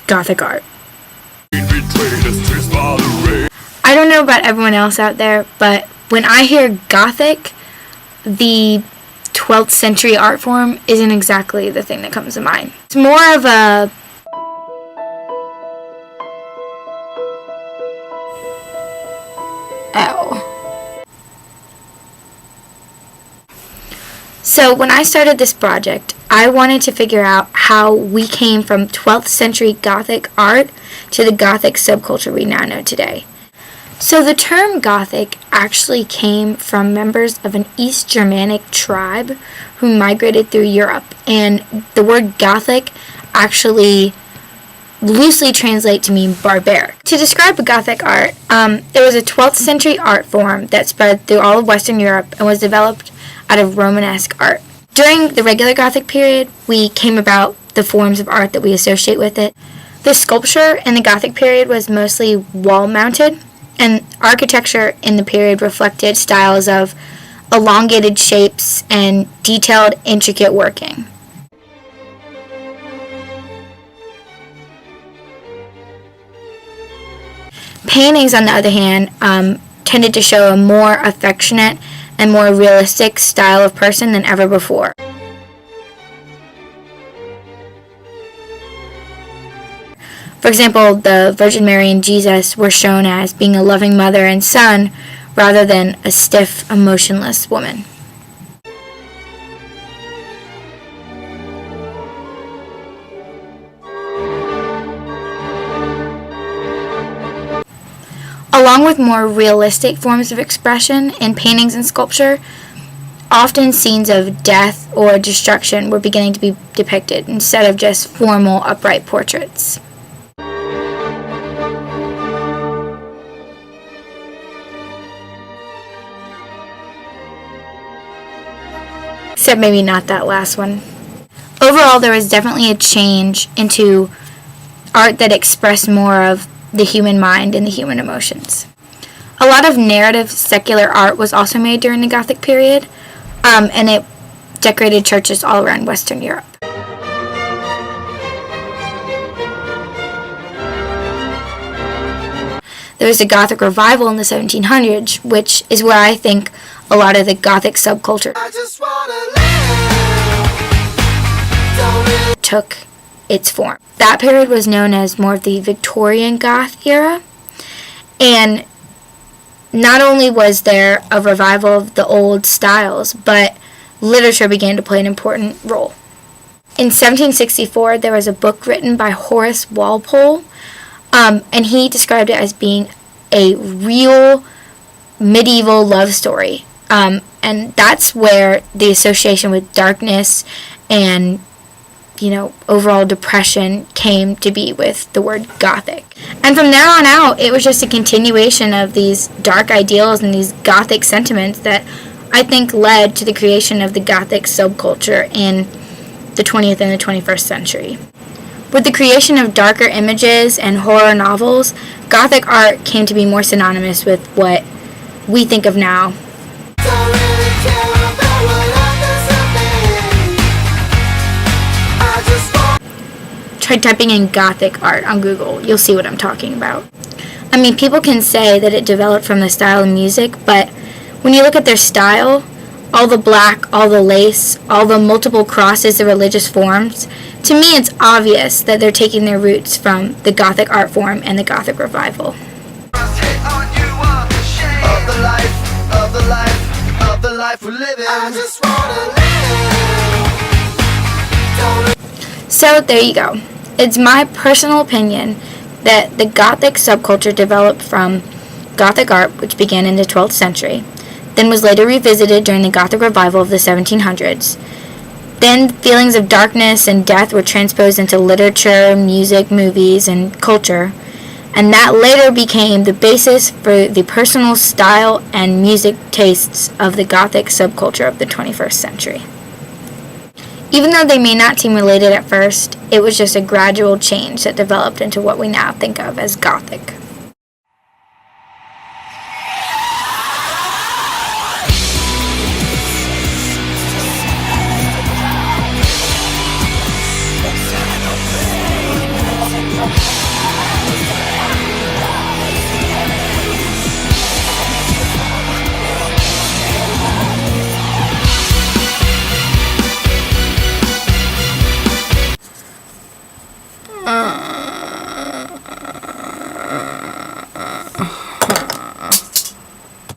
Gothic art. I don't know about everyone else out there, but when I hear Gothic, the 12th century art form isn't exactly the thing that comes to mind. It's more of a So when I started this project, I wanted to figure out how we came from 12th century Gothic art to the Gothic subculture we now know today. So the term Gothic actually came from members of an East Germanic tribe who migrated through Europe, and the word Gothic actually loosely translates to mean barbaric. To describe Gothic art, it was a 12th century art form that spread through all of Western Europe and was developed out of Romanesque art. During the regular Gothic period, we came about the forms of art that we associate with it. The sculpture in the Gothic period was mostly wall-mounted, and architecture in the period reflected styles of elongated shapes and detailed, intricate working. Paintings, on the other hand, tended to show a more affectionate and more realistic style of person than ever before. For example, the Virgin Mary and Jesus were shown as being a loving mother and son rather than a stiff, emotionless woman. Along with more realistic forms of expression in paintings and sculpture, often scenes of death or destruction were beginning to be depicted instead of just formal, upright portraits. Except maybe not that last one. Overall, there was definitely a change into art that expressed more of the human mind and the human emotions. A lot of narrative secular art was also made during the Gothic period, and it decorated churches all around Western Europe. There was a Gothic revival in the 1700s, which is where I think a lot of the Gothic subculture took its form. That period was known as more of the Victorian Goth era, and not only was there a revival of the old styles, but literature began to play an important role. In 1764, there was a book written by Horace Walpole, and he described it as being a real medieval love story, and that's where the association with darkness and overall depression came to be with the word Gothic. And from there on out, it was just a continuation of these dark ideals and these Gothic sentiments that I think led to the creation of the Gothic subculture in the 20th and the 21st century. With the creation of darker images and horror novels, Gothic art came to be more synonymous with what we think of now. Try typing in Gothic art on Google. You'll see what I'm talking about. I mean, people can say that it developed from the style of music, but when you look at their style, all the black, all the lace, all the multiple crosses, the religious forms, to me it's obvious that they're taking their roots from the Gothic art form and the Gothic revival. So there you go. It's my personal opinion that the Gothic subculture developed from Gothic art, which began in the 12th century, then was later revisited during the Gothic revival of the 1700s. Then feelings of darkness and death were transposed into literature, music, movies, and culture, and that later became the basis for the personal style and music tastes of the Gothic subculture of the 21st century. Even though they may not seem related at first, it was just a gradual change that developed into what we now think of as Gothic.